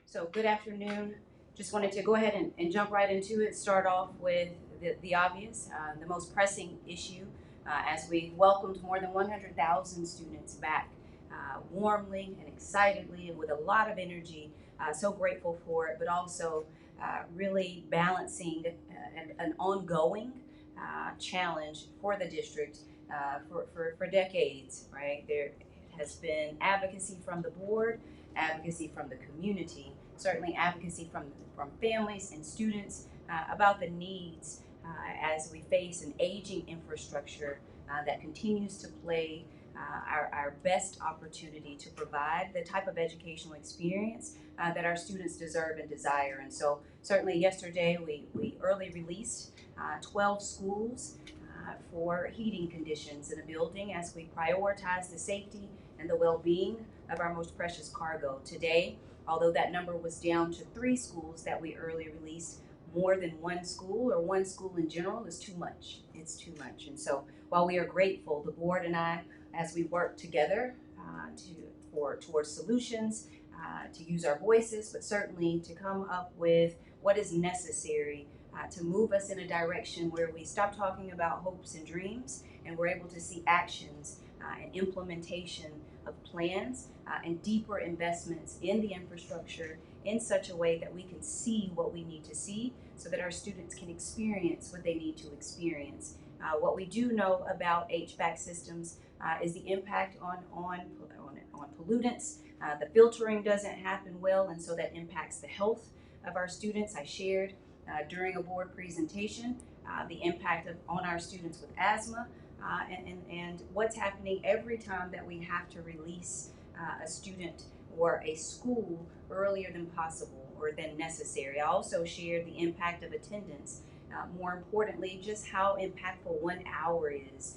So good afternoon. Just wanted to go ahead and jump right into it. Start off with the obvious, the most pressing issue as we welcomed more than 100,000 students back warmly and excitedly and with a lot of energy. So grateful for it, but also really balancing an ongoing challenge for the district for decades, right? There has been advocacy from the board, advocacy from the community, certainly advocacy from families and students about the needs as we face an aging infrastructure that continues to play our best opportunity to provide the type of educational experience that our students deserve and desire. And so certainly yesterday we early released 12 schools for heating conditions in a building as we prioritize the safety and the well-being of our most precious cargo. Today, although that number was down to 3 schools that we early released, more than one school or one school in general is too much. It's too much. And so while we are grateful, the board and I, as we work together towards solutions, to use our voices, but certainly to come up with what is necessary to move us in a direction where we stop talking about hopes and dreams and we're able to see actions and implementation of plans and deeper investments in the infrastructure in such a way that we can see what we need to see so that our students can experience what they need to experience. What we do know about HVAC systems is the impact on pollutants. The filtering doesn't happen well, and so that impacts the health of our students. I shared during a board presentation the impact on our students with asthma and what's happening every time that we have to release a student or a school earlier than possible or than necessary. I also shared the impact of attendance. More importantly, just how impactful 1 hour is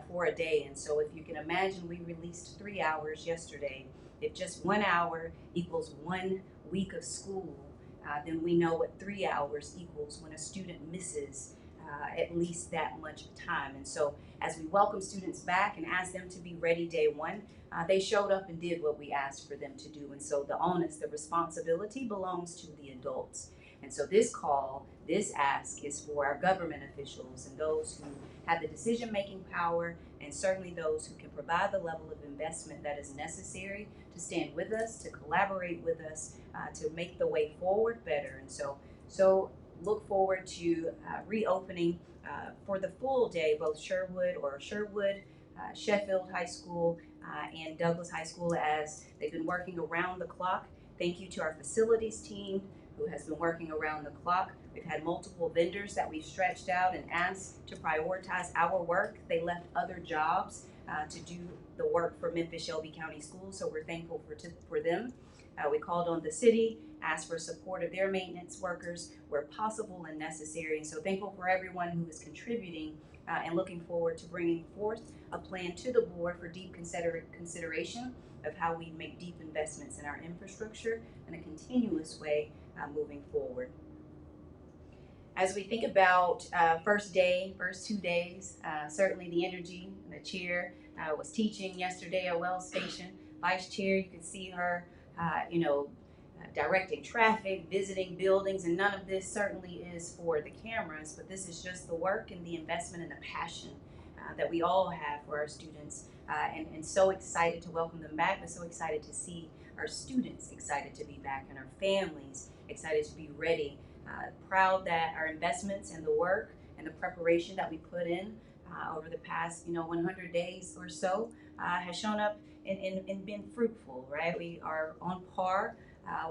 for a day. And so if you can imagine, we released 3 hours yesterday. If just 1 hour equals 1 week of school, then we know what 3 hours equals when a student misses at least that much time. And so as we welcome students back and ask them to be ready day one, they showed up and did what we asked for them to do. And so the onus, the responsibility belongs to the adults. And so this call, this ask is for our government officials and those who have the decision-making power, and certainly those who can provide the level of investment that is necessary to stand with us, to collaborate with us, to make the way forward better. And so look forward to reopening for the full day, both Sherwood, Sheffield High School, and Douglas High School, as they've been working around the clock. Thank you to our facilities team who has been working around the clock. We've had multiple vendors that we've stretched out and asked to prioritize our work. They left other jobs to do the work for Memphis-Shelby County Schools, so we're thankful for them. We called on the city, asked for support of their maintenance workers where possible and necessary. And so thankful for everyone who is contributing and looking forward to bringing forth a plan to the board for deep consideration of how we make deep investments in our infrastructure in a continuous way moving forward. As we think about first 2 days, certainly the energy, the chair was teaching yesterday at Wells Station. Vice chair, you can see her, directing traffic, visiting buildings, and none of this certainly is for the cameras, but this is just the work and the investment and the passion that we all have for our students, and so excited to welcome them back, but so excited to see our students excited to be back and our families excited to be ready. Proud that our investments and the work and the preparation that we put in over the past 100 days or so has shown up and been fruitful, right? We are on par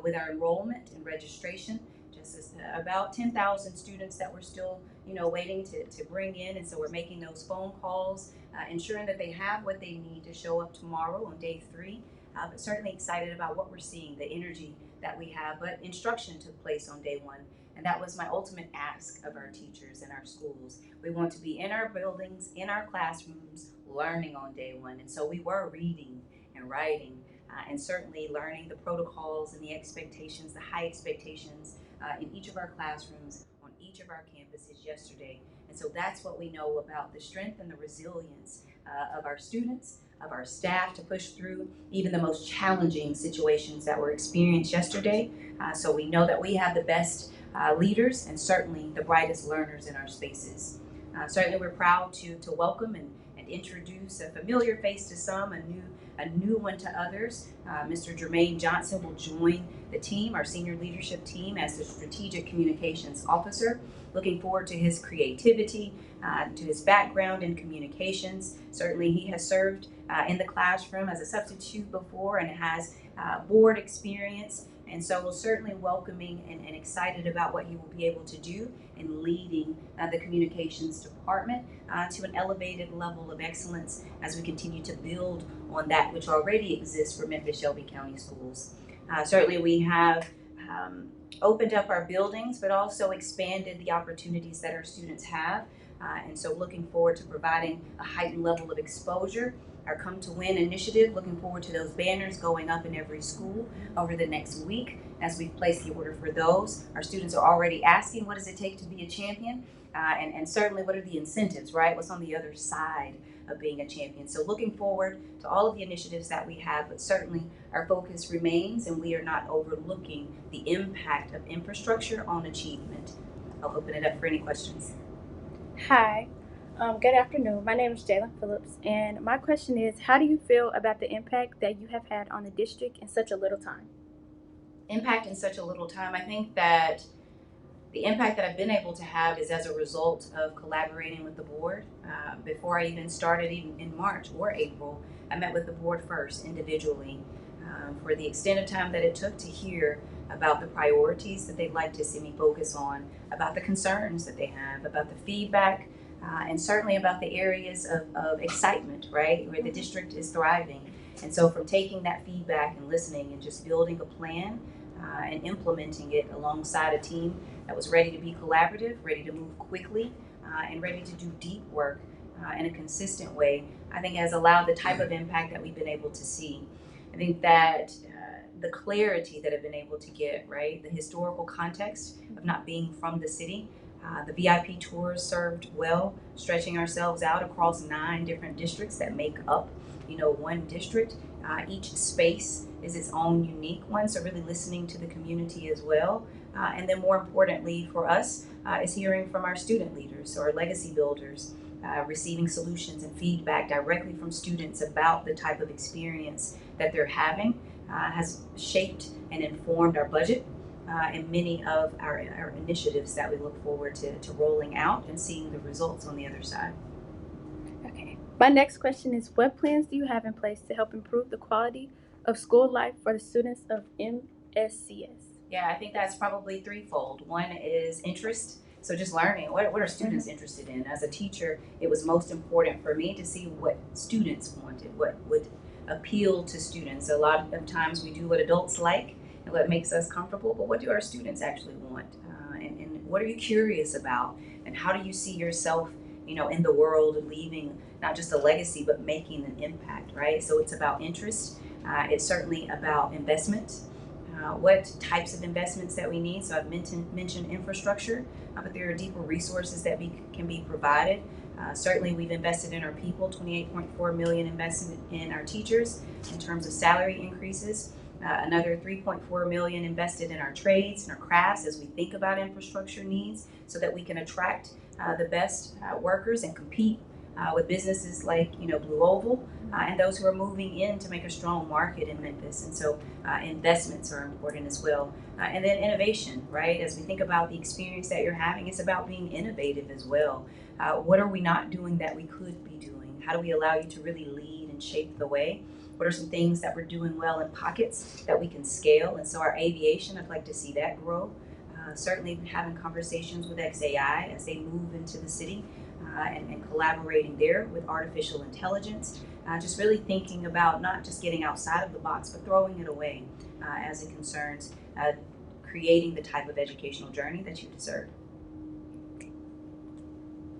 with our enrollment and registration, just as about 10,000 students that we're still waiting to bring in, and so we're making those phone calls, ensuring that they have what they need to show up tomorrow on day 3, but certainly excited about what we're seeing, the energy that we have. But instruction took place on day 1, and that was my ultimate ask of our teachers and our schools. We want to be in our buildings, in our classrooms, learning on day 1, and so we were reading and writing and certainly learning the protocols and the expectations, the high expectations in each of our classrooms on each of our campuses yesterday. And so that's what we know about the strength and the resilience of our students, of our staff to push through even the most challenging situations that were experienced yesterday. So we know that we have the best leaders and certainly the brightest learners in our spaces. Certainly we're proud to welcome and introduce a familiar face to some, a new one to others. Mr. Jermaine Johnson will join the team, our senior leadership team, as the Strategic Communications Officer. Looking forward to his creativity, to his background in communications. Certainly he has served in the classroom as a substitute before and has board experience. And so we're certainly welcoming and excited about what he will be able to do in leading the communications department to an elevated level of excellence as we continue to build on that which already exists for Memphis-Shelby County Schools. Certainly we have opened up our buildings, but also expanded the opportunities that our students have. And so looking forward to providing a heightened level of exposure. Our Come to Win initiative, looking forward to those banners going up in every school over the next week as we place the order for those. Our students are already asking, what does it take to be a champion? And certainly what are the incentives, right? What's on the other side of being a champion? So looking forward to all of the initiatives that we have, but certainly our focus remains and we are not overlooking the impact of infrastructure on achievement. I'll open it up for any questions. Hi, good afternoon. My name is Jalen Phillips, and my question is, how do you feel about the impact that you have had on the district in such a little time? Impact in such a little time. I think that the impact that I've been able to have is as a result of collaborating with the board. Before I even started, even in March or April, I met with the board first individually for the extent of time that it took to hear about the priorities that they'd like to see me focus on, about the concerns that they have, about the feedback, and certainly about the areas of excitement, right, where the district is thriving. And so from taking that feedback and listening and just building a plan and implementing it alongside a team that was ready to be collaborative, ready to move quickly, and ready to do deep work in a consistent way, I think has allowed the type of impact that we've been able to see. I think that the clarity that I've been able to get, right, the historical context of not being from the city, the VIP tours served well, stretching ourselves out across 9 different districts that make up, one district. Each space is its own unique one, so really listening to the community as well. And then more importantly for us is hearing from our student leaders or legacy builders, receiving solutions and feedback directly from students about the type of experience that they're having has shaped and informed our budget and many of our initiatives that we look forward to rolling out and seeing the results on the other side. Okay. My next question is, what plans do you have in place to help improve the quality of school life for the students of MSCS? Yeah, I think that's probably threefold. One is interest. So just learning, what are students interested in? As a teacher, it was most important for me to see what students wanted, what would appeal to students. A lot of times we do what adults like and what makes us comfortable, but what do our students actually want? And what are you curious about? And how do you see yourself, in the world, leaving not just a legacy, but making an impact, right? So it's about interest. It's certainly about investment. What types of investments that we need. So I've mentioned infrastructure, but there are deeper resources that can be provided. Certainly we've invested in our people, $28.4 million investment in our teachers in terms of salary increases. Another $3.4 million invested in our trades and our crafts as we think about infrastructure needs so that we can attract the best workers and compete with businesses like Blue Oval and those who are moving in to make a strong market in Memphis. And so investments are important as well. And then innovation, right? As we think about the experience that you're having, it's about being innovative as well. What are we not doing that we could be doing? How do we allow you to really lead and shape the way? What are some things that we're doing well in pockets that we can scale? And so our aviation, I'd like to see that grow. Certainly having conversations with XAI as they move into the city and collaborating there with artificial intelligence. Just really thinking about not just getting outside of the box, but throwing it away as it concerns creating the type of educational journey that you deserve.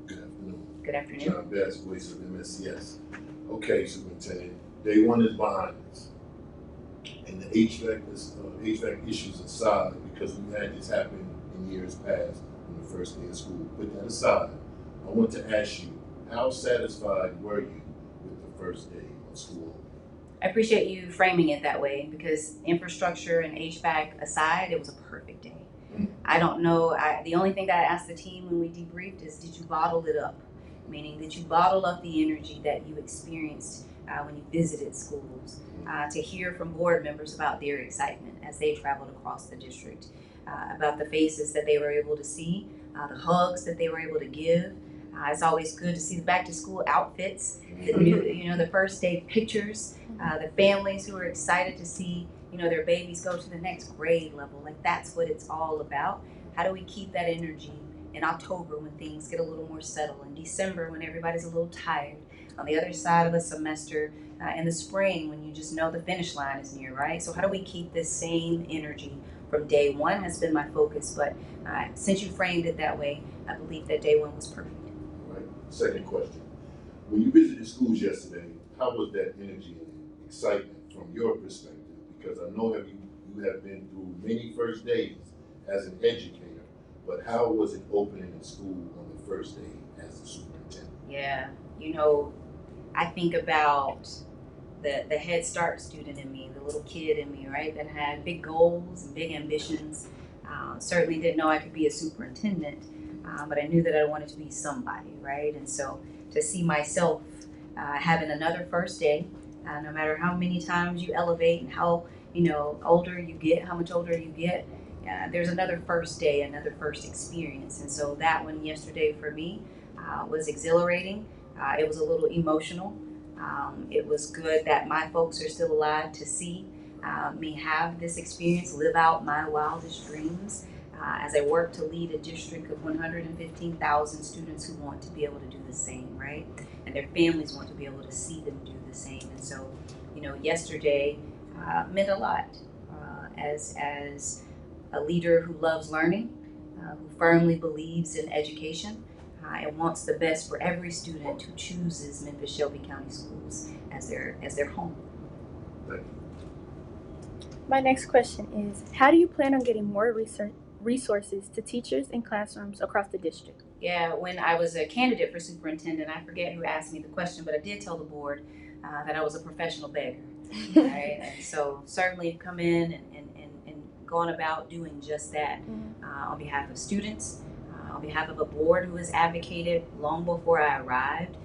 Good afternoon. Good afternoon. John Bass, voice of MSCS. Okay, Superintendent, day one is behind us. And the HVAC issues aside, because we've had this happen in years past on the first day of school. Put that aside, I want to ask you, how satisfied were you with the first day school? I appreciate you framing it that way because infrastructure and HVAC aside, it was a perfect day. I don't know. The only thing that I asked the team when we debriefed is, did you bottle it up? Meaning, did you bottle up the energy that you experienced when you visited schools? To hear from board members about their excitement as they traveled across the district, about the faces that they were able to see, the hugs that they were able to give. It's always good to see the back to school outfits, the new, the first day pictures, the families who are excited to see, their babies go to the next grade level. Like, that's what it's all about. How do we keep that energy in October when things get a little more settled, in December when everybody's a little tired, on the other side of a semester, in the spring when you just know the finish line is near, right? So how do we keep this same energy from day one has been my focus, but since you framed it that way, I believe that day one was perfect. Right. Second question. When you visited schools yesterday, how was that energy and excitement from your perspective? Because I know you have been through many first days as an educator, but how was it opening the school on the first day as a superintendent? Yeah, I think about the Head Start student in me, the little kid in me, right, that had big goals and big ambitions. Certainly didn't know I could be a superintendent, but I knew that I wanted to be somebody, right? And so to see myself having another first day, no matter how many times you elevate and how older you get, how much older you get, there's another first day, another first experience. And so that one yesterday for me was exhilarating. It was a little emotional. It was good that my folks are still alive to see me have this experience, live out my wildest dreams as I work to lead a district of 115,000 students who want to be able to do the same, right? And their families want to be able to see them do the same. And so, yesterday meant a lot as a leader who loves learning, who firmly believes in education, and wants the best for every student who chooses Memphis-Shelby County Schools as their home. Thank you. My next question is, how do you plan on getting more resources to teachers and classrooms across the district? Yeah, when I was a candidate for superintendent, I forget who asked me the question, but I did tell the board that I was a professional beggar, right? And so certainly come in and gone about doing just that on behalf of students, on behalf of a board who has advocated long before I arrived,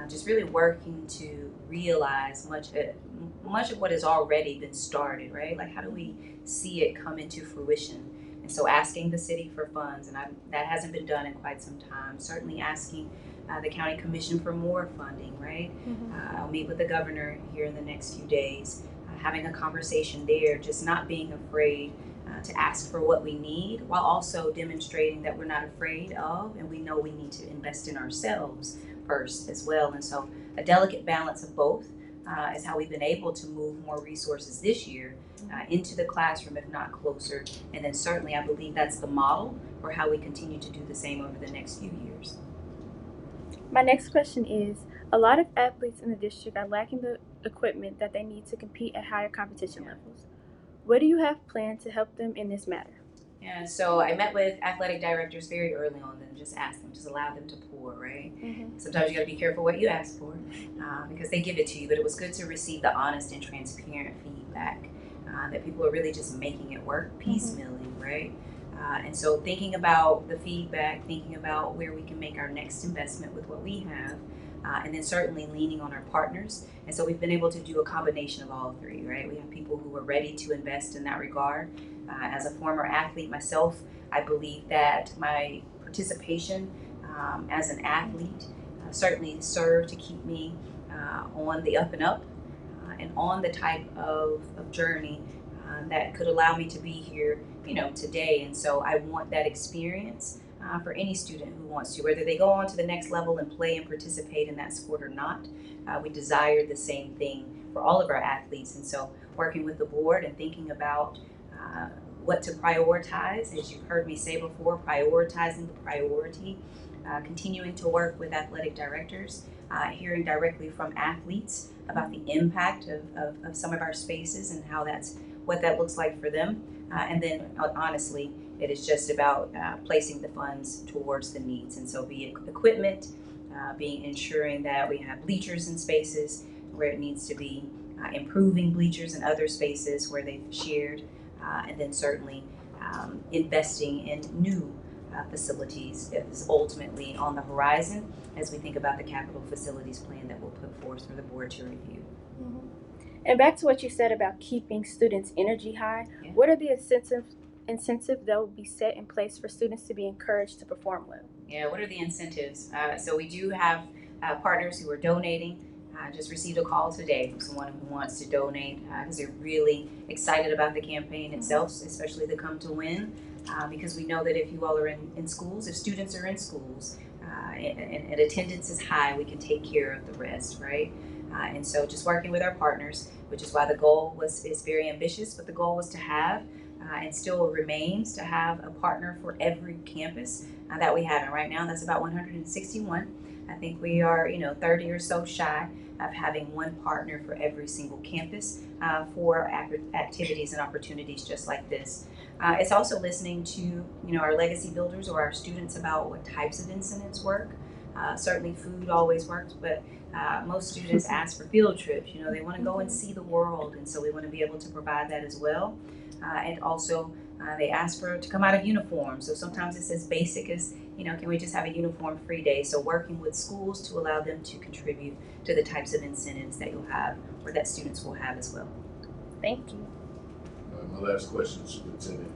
just really working to realize much of what has already been started, right? Like, how do we see it come into fruition? And so asking the city for funds, and that hasn't been done in quite some time. Certainly asking the county commission for more funding, right? I'll meet with the governor here in the next few days, having a conversation there, just not being afraid to ask for what we need, while also demonstrating that we're not afraid of, and we know we need to invest in ourselves first as well. And so a delicate balance of both is how we've been able to move more resources this year into the classroom, if not closer. And then certainly I believe that's the model for how we continue to do the same over the next few years. My next question is, a lot of athletes in the district are lacking the equipment that they need to compete at higher competition levels. What do you have planned to help them in this matter? Yeah, so I met with athletic directors very early on and just asked them, just allow them to pour, right? Sometimes you gotta be careful what you ask for because they give it to you, but it was good to receive the honest and transparent feedback that people are really just making it work piecemealing, right? And so thinking about the feedback, thinking about where we can make our next investment with what we have, and then certainly leaning on our partners. And so we've been able to do a combination of all three, right? We have people who are ready to invest in that regard. As a former athlete myself, I believe that my participation as an athlete certainly served to keep me on the up and up and on the type of journey that could allow me to be here, today. And so I want that experience for any student who wants to, whether they go on to the next level and play and participate in that sport or not. We desire the same thing for all of our athletes. And so working with the board and thinking about what to prioritize, as you've heard me say before, prioritizing the priority, continuing to work with athletic directors, hearing directly from athletes about the impact of some of our spaces and what that looks like for them. And then honestly, it is just about placing the funds towards the needs. And so be it equipment, ensuring that we have bleachers in spaces, where it needs to be, improving bleachers and other spaces where they've shared, and then certainly investing in new facilities is ultimately on the horizon as we think about the capital facilities plan that we'll put forth for the board to review. Mm-hmm. And back to what you said about keeping students' energy high, Yeah. what are the incentives that will be set in place for students to be encouraged to perform well? Yeah, what are the incentives? So we do have partners who are donating. Just received a call today from someone who wants to donate because they're really excited about the campaign itself, especially the Come to Win, because we know that if you all are in schools, if students are in schools and attendance is high, we can take care of the rest, right? And so just working with our partners, which is why the goal is very ambitious, but the goal was to have and still remains to have a partner for every campus that we have. And right now that's about 161. I think we are, 30 or so shy of having one partner for every single campus for activities and opportunities just like this. It's also listening to, our legacy builders or our students about what types of incentives work. Certainly food always works, but most students ask for field trips. They want to go and see the world, and so we want to be able to provide that as well. And also, they ask to come out of uniform. So sometimes it's as basic as, can we just have a uniform-free day? So working with schools to allow them to contribute to the types of incentives that you'll have or that students will have as well. Thank you. My last question, Superintendent.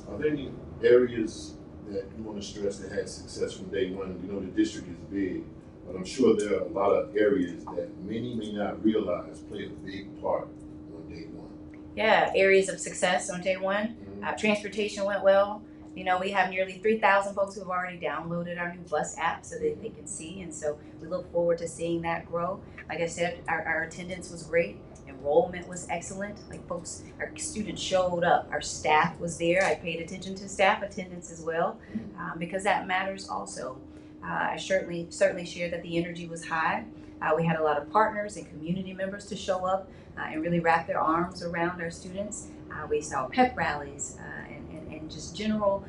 Are there any areas that you want to stress that had success from day one? The district is big, but I'm sure there are a lot of areas that many may not realize play a big part on day one. Yeah, areas of success on day one. Transportation went well. We have nearly 3,000 folks who have already downloaded our new bus app so that they can see, and so we look forward to seeing that grow. Like I said, our attendance was great. Enrollment was excellent. Our students showed up. Our staff was there. I paid attention to staff attendance as well, because that matters also. I certainly shared that the energy was high. We had a lot of partners and community members to show up and really wrap their arms around our students. We saw pep rallies and just general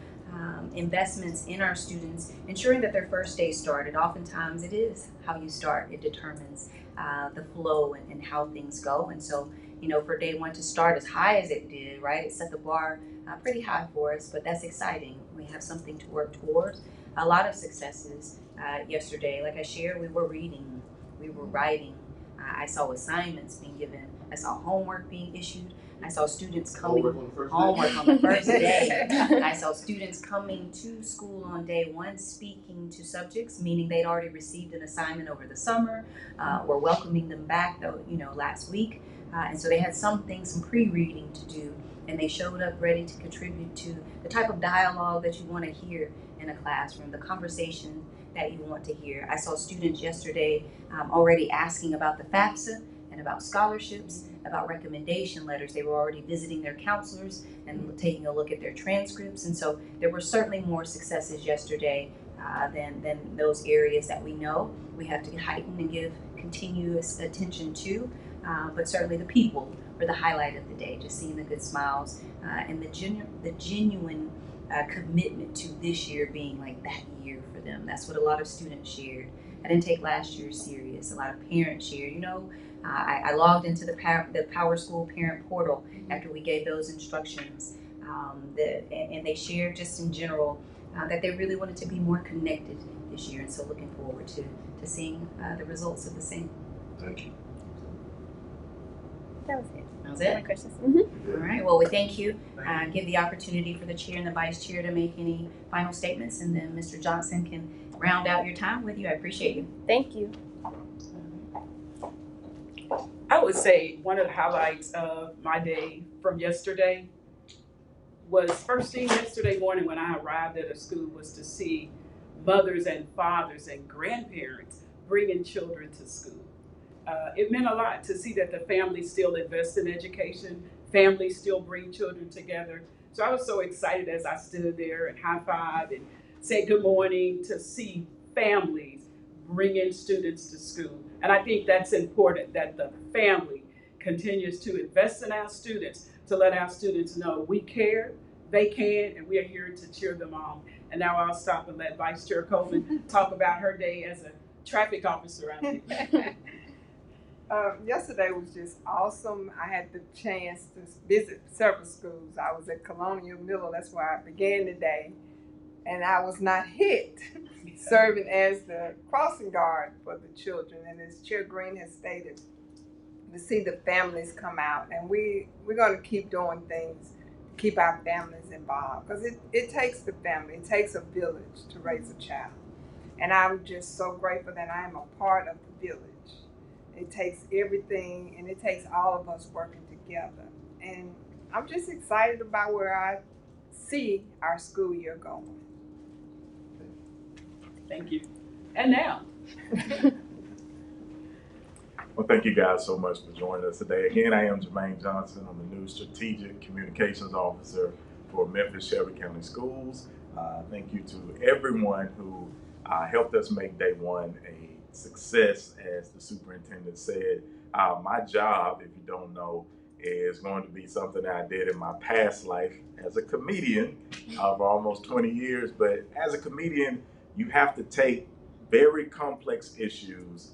investments in our students, ensuring that their first day started. Oftentimes it is how you start. It determines the flow and how things go. And so, for day one to start as high as it did, right, it set the bar pretty high for us, but that's exciting. We have something to work towards. A lot of successes yesterday. Like I shared, we were reading, we were writing. I saw assignments being given. I saw homework being issued. I saw students coming homework on the first day. I saw students coming to school on day one speaking to subjects, meaning they'd already received an assignment over the summer. We're welcoming them back though, last week. And so they had some pre-reading to do, and they showed up ready to contribute to the type of dialogue that you want to hear in a classroom, the conversation that you want to hear. I saw students yesterday already asking about the FAFSA and about scholarships, about recommendation letters. They were already visiting their counselors and taking a look at their transcripts. And so there were certainly more successes yesterday than those areas that we know we have to heighten and give continuous attention to. But certainly the people were the highlight of the day, just seeing the good smiles and the genuine commitment to this year being like that year for them. That's what a lot of students shared. I didn't take last year serious. A lot of parents shared. I logged into the Power School parent portal after we gave those instructions, and they shared just in general that they really wanted to be more connected this year, and so looking forward to seeing the results of the same. Thank you. That was it. That was it? My questions. All right. Well, we thank you. Give the opportunity for the chair and the vice chair to make any final statements, and then Mr. Johnson can round out your time with you. I appreciate you. Thank you. I would say one of the highlights of my day from yesterday was first thing yesterday morning when I arrived at a school was to see mothers and fathers and grandparents bringing children to school. It meant a lot to see that the families still invest in education, families still bring children together. So I was so excited as I stood there and high-fived and said good morning to see families bringing students to school. And I think that's important, that the family continues to invest in our students, to let our students know we care, they can, and we are here to cheer them on. And now I'll stop and let Vice Chair Coleman talk about her day as a traffic officer out there. Yesterday was just awesome. I had the chance to visit several schools. I was at Colonial Middle, that's where I began the day, and I was not hit, serving as the crossing guard for the children. And as Chair Green has stated, to see the families come out, and we're going to keep doing things to keep our families involved, because it takes the family, it takes a village to raise a child. And I'm just so grateful that I am a part of the village. It takes everything, and it takes all of us working together. And I'm just excited about where I see our school year going. Thank you. And now. Well, thank you guys so much for joining us today. Again, I am Jermaine Johnson. I'm the new Strategic Communications Officer for Memphis-Shelby County Schools. Thank you to everyone who helped us make day one a success, as the superintendent said. My job, if you don't know, is going to be something that I did in my past life as a comedian for almost 20 years. But as a comedian, you have to take very complex issues,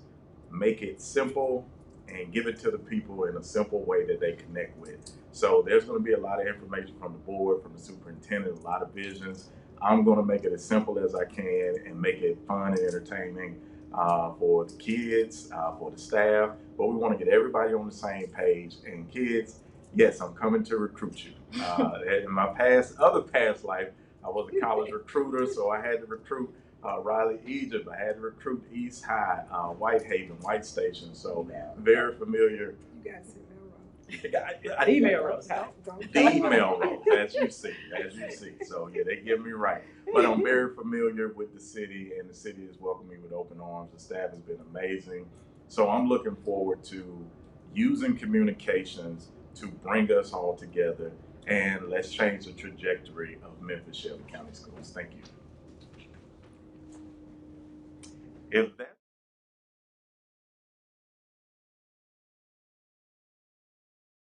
make it simple, and give it to the people in a simple way that they connect with. So there's going to be a lot of information from the board, from the superintendent, a lot of visions. I'm going to make it as simple as I can and make it fun and entertaining for the kids, for the staff. But we want to get everybody on the same page. And kids, yes, I'm coming to recruit you. In my other past life, I was a college recruiter, so I had to recruit Riley, Egypt. I had to recruit East High, Whitehaven, White Station. So very familiar. You guys The Melrose, as you see. So yeah, they get me right. But I'm very familiar with the city, and the city has welcomed me with open arms. The staff has been amazing. So I'm looking forward to using communications to bring us all together, and let's change the trajectory of Memphis-Shelby County Schools. Thank you. If that